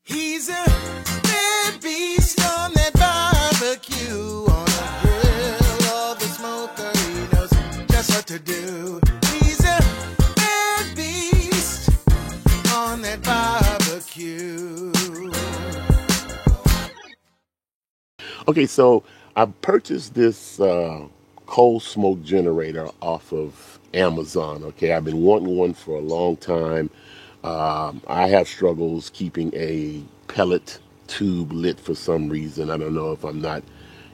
He's a bad beast on that barbecue, on the grill or the smoker. He knows just what to do. He's a bad beast on that barbecue. Okay, so I purchased this coal smoke generator off of Amazon. Okay, I've been wanting one for a long time. I have struggles keeping a pellet tube lit for some reason. I don't know if I'm not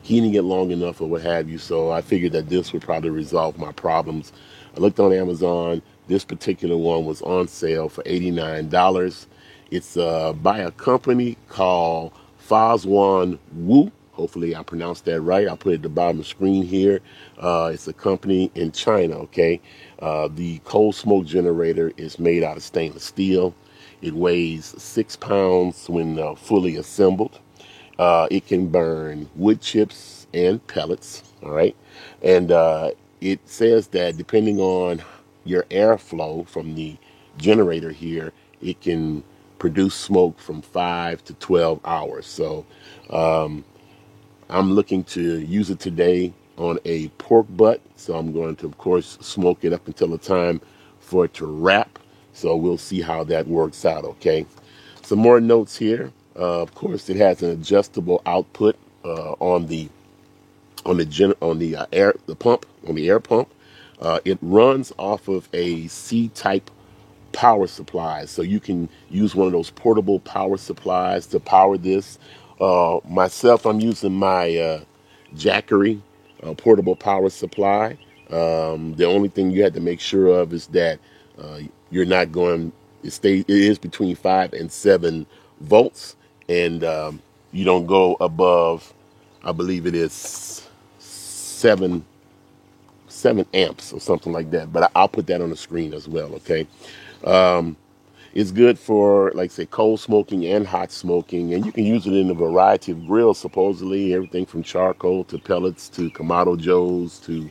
heating it long enough or what have you. So I figured that this would probably resolve my problems. I looked on Amazon. This particular one was on sale for $89. It's by a company called Fazwan Wu. Hopefully I pronounced that right. I'll put it at the bottom of the screen here. It's a company in China, okay? The coal smoke generator is made out of stainless steel. It weighs 6 pounds when fully assembled. It can burn wood chips and pellets, all right? And it says that depending on your airflow from the generator here, it can produce smoke from 5 to 12 hours. So I'm looking to use it today on a pork butt. So I'm going to, of course, smoke it up until the time for it to wrap. So we'll see how that works out, okay? Some more notes here. Of course, it has an adjustable output on the air pump. It runs off of a C-type power supplies. So you can use one of those portable power supplies to power this. Myself, I'm using my Jackery portable power supply. The only thing you have to make sure of is that you're not going. It is between 5 and 7 volts, and you don't go above. I believe it is seven amps or something like that. But I'll put that on the screen as well. Okay. It's good for, like, say, cold smoking and hot smoking, and you can use it in a variety of grills. Supposedly, everything from charcoal to pellets to Kamado Joes to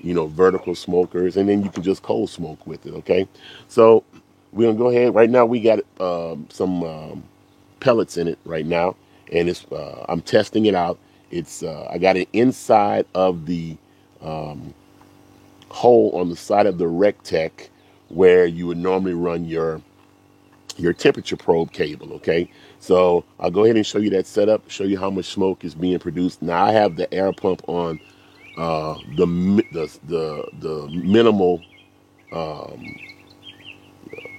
vertical smokers, and then you can just cold smoke with it. Okay, so we're gonna go ahead. Right now, we got some pellets in it right now, and it's I'm testing it out. It's I got it inside of the hole on the side of the Rectech where you would normally run your temperature probe cable. Okay, so I'll go ahead and show you that setup, show you how much smoke is being produced. Now I have the air pump on the minimal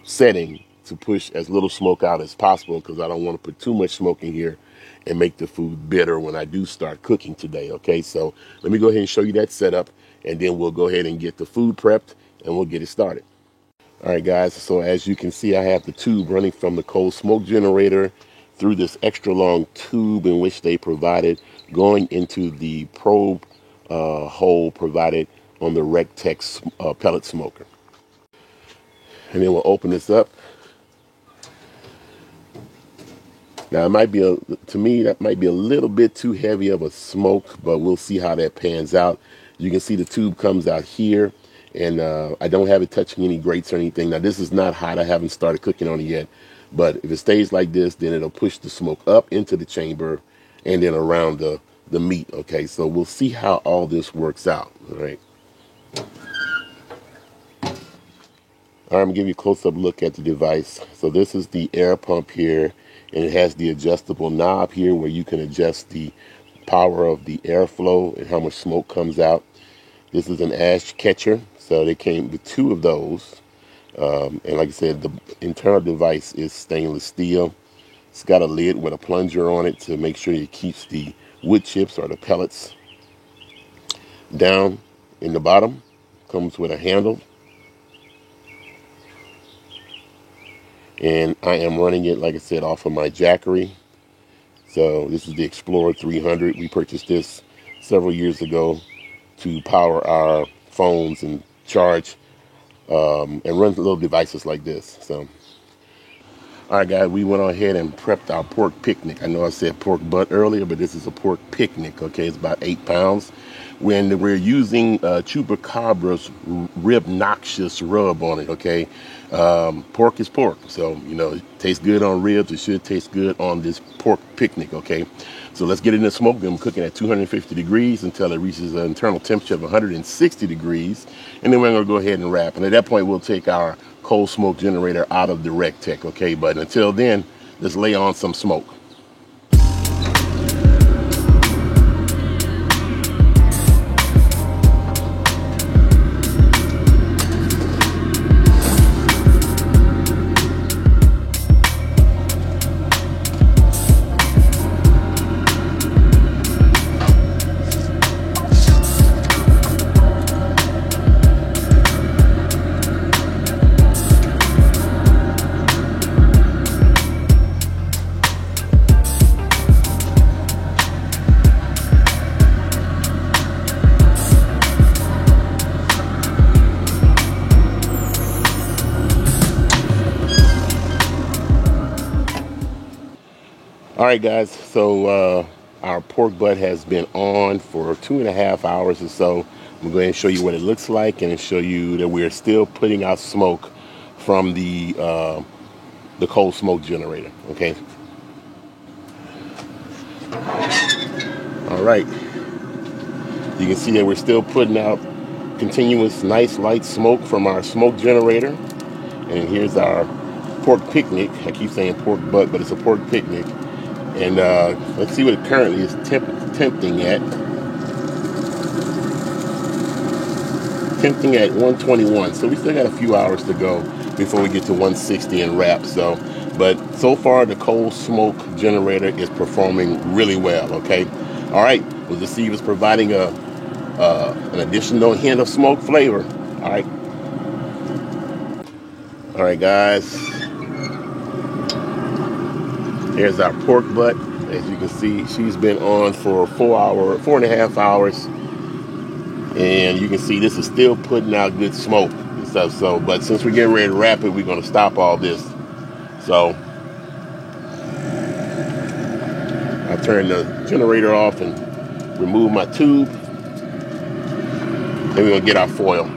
setting to push as little smoke out as possible, because I don't want to put too much smoke in here and make the food bitter when I do start cooking today. Okay, so let me go ahead and show you that setup, and then we'll go ahead and get the food prepped and we'll get it started. All right, guys, so as you can see, I have the tube running from the cold smoke generator through this extra long tube in which they provided, going into the probe hole provided on the Rectech pellet smoker. And then we'll open this up. Now, it might be, to me, that might be a little bit too heavy of a smoke, but we'll see how that pans out. You can see the tube comes out here, and I don't have it touching any grates or anything. Now, this is not hot. I haven't started cooking on it yet, but if it stays like this, then it'll push the smoke up into the chamber and then around the meat. Okay, so we'll see how all this works out. All right. All right, I'm going to give you a close-up look at the device. So this is the air pump here, and it has the adjustable knob here where you can adjust the power of the airflow and how much smoke comes out. This is an ash catcher, so they came with 2 of those. And like I said, the internal device is stainless steel. It's got a lid with a plunger on it to make sure it keeps the wood chips or the pellets down in the bottom. Comes with a handle. And I am running it, like I said, off of my Jackery. So this is the Explorer 300. We purchased this several years ago to power our phones and charge and run little devices like this. So, all right, guys, we went ahead and prepped our pork picnic. I know I said pork butt earlier, but this is a pork picnic. Okay, it's about 8 pounds. when we're using Chupacabra's Rib Noxious rub on it, okay? Pork is pork, so, you know, it tastes good on ribs. It should taste good on this pork picnic, okay? So let's get it in the smoke. I'm cooking at 250 degrees until it reaches an internal temperature of 160 degrees. And then we're going to go ahead and wrap. And at that point, we'll take our cold smoke generator out of the Rectech, okay? But until then, let's lay on some smoke. All right, guys, so our pork butt has been on for 2.5 hours or so. I'm going to go ahead and show you what it looks like and show you that we're still putting out smoke from the cold smoke generator, okay? All right, you can see that we're still putting out continuous nice light smoke from our smoke generator. And here's our pork picnic. I keep saying pork butt, but it's a pork picnic. And let's see what it currently is tempting at. Tempting at 121. So we still got a few hours to go before we get to 160 and wrap. So, but so far the cold smoke generator is performing really well. Okay. All right. We'll just see if it's providing an additional hint of smoke flavor. All right. All right, guys. Here's our pork butt. As you can see, she's been on for 4.5 hours. And you can see this is still putting out good smoke and stuff. So, but since we're getting ready to wrap it, we're going to stop all this. So, I'll turn the generator off and remove my tube. Then we're going to get our foil.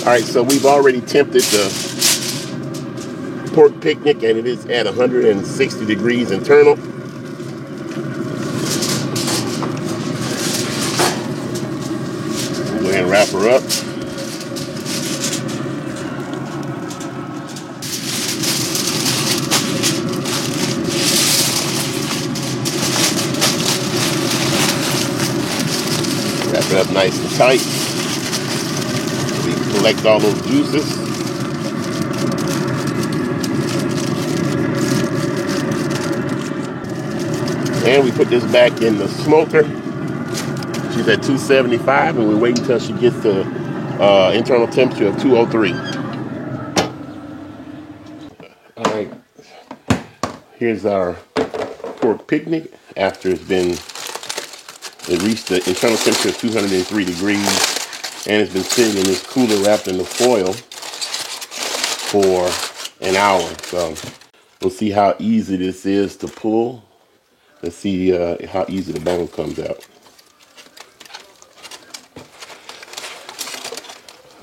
All right, so we've already tempted the pork picnic, and it is at 160 degrees internal. We'll go ahead and wrap her up. Wrap it up nice and tight. We collect all those juices. And we put this back in the smoker. She's at 275, and we're waiting until she gets to internal temperature of 203. All right, here's our pork picnic after it reached the internal temperature of 203 degrees, and it's been sitting in this cooler wrapped in the foil for an hour. So we'll see how easy this is to pull. Let's see how easy the bone comes out.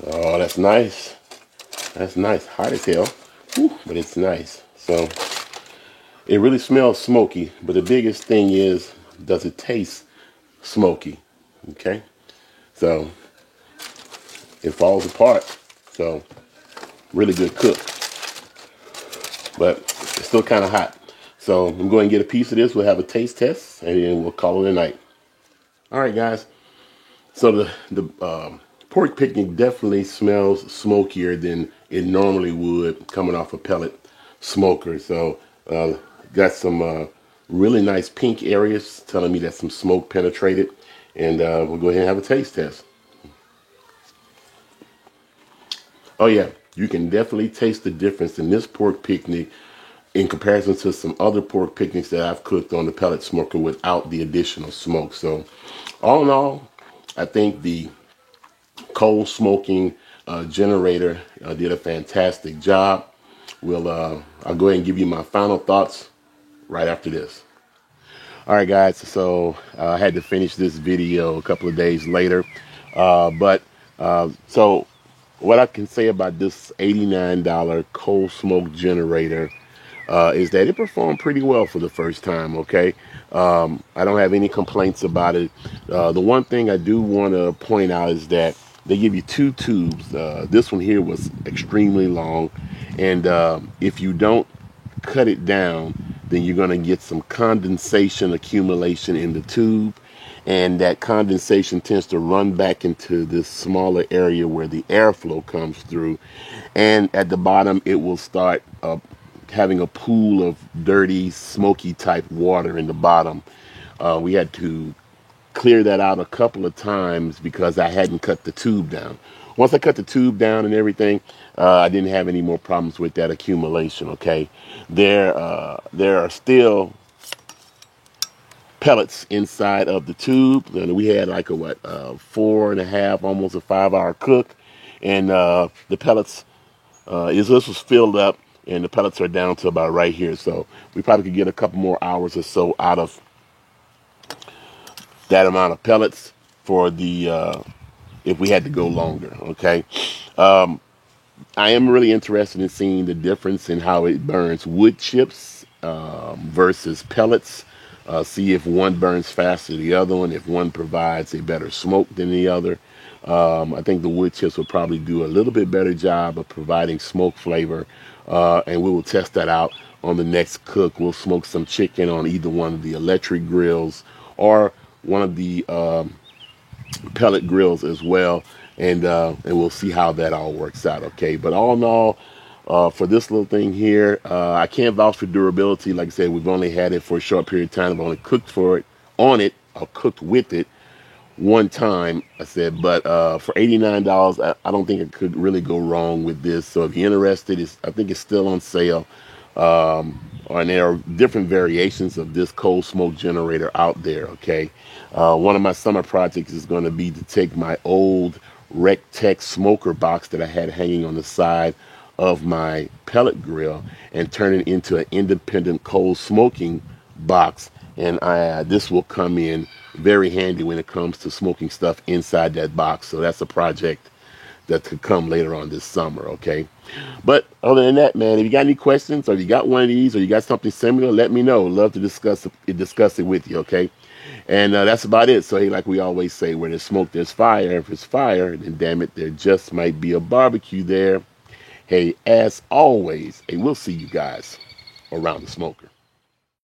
Oh, that's nice. That's nice. Hot as hell. Whew, but it's nice. So it really smells smoky. But the biggest thing is, does it taste smoky? Okay. So it falls apart. So really good cook. But it's still kind of hot. So I'm going to get a piece of this. We'll have a taste test, and then we'll call it a night. All right, guys. So the pork picnic definitely smells smokier than it normally would coming off a pellet smoker. So got some really nice pink areas telling me that some smoke penetrated. And we'll go ahead and have a taste test. Oh, yeah. You can definitely taste the difference in this pork picnic in comparison to some other pork picnics that I've cooked on the pellet smoker without the additional smoke. So all in all, I think the cold smoking generator did a fantastic job. I'll go ahead and give you my final thoughts right after this. All right, guys. So I had to finish this video a couple of days later. So what I can say about this $89 cold smoke generator is that it performed pretty well for the first time. Okay, I don't have any complaints about it. The one thing I do want to point out is that they give you two tubes. This one here was extremely long, and if you don't cut it down, then you're going to get some condensation accumulation in the tube, and that condensation tends to run back into this smaller area where the airflow comes through, and at the bottom it will start having a pool of dirty, smoky type water in the bottom. We had to clear that out a couple of times because I hadn't cut the tube down. Once I cut the tube down and everything, I didn't have any more problems with that accumulation. Okay, there are still pellets inside of the tube, and we had like a 4.5, almost a 5-hour cook, and the pellets this was filled up, and the pellets are down to about right here. So we probably could get a couple more hours or so out of that amount of pellets for the if we had to go longer. Okay, I am really interested in seeing the difference in how it burns wood chips versus pellets. See if one burns faster than the other one, if one provides a better smoke than the other. I think the wood chips will probably do a little bit better job of providing smoke flavor, and we will test that out on the next cook. We'll smoke some chicken on either one of the electric grills or one of the pellet grills as well, and we'll see how that all works out. Okay, but all in all, for this little thing here, I can't vouch for durability. Like I said, we've only had it for a short period of time. I've only cooked or cooked with it one time. I said, but for $89, I don't think it could really go wrong with this. So if you're interested, I think it's still on sale. And there are different variations of this cold smoke generator out there. Okay, one of my summer projects is going to be to take my old Recteq smoker box that I had hanging on the side of my pellet grill and turn it into an independent cold smoking box, and this will come in very handy when it comes to smoking stuff inside that box. So that's a project that could come later on this summer. Okay, but other than that, man, if you got any questions, or you got one of these, or you got something similar, let me know. Love to discuss it with you. Okay, and that's about it. So hey, like we always say, where there's smoke, there's fire. If it's fire, then damn it, there just might be a barbecue there. Hey, as always, hey, we'll see you guys around the smoker.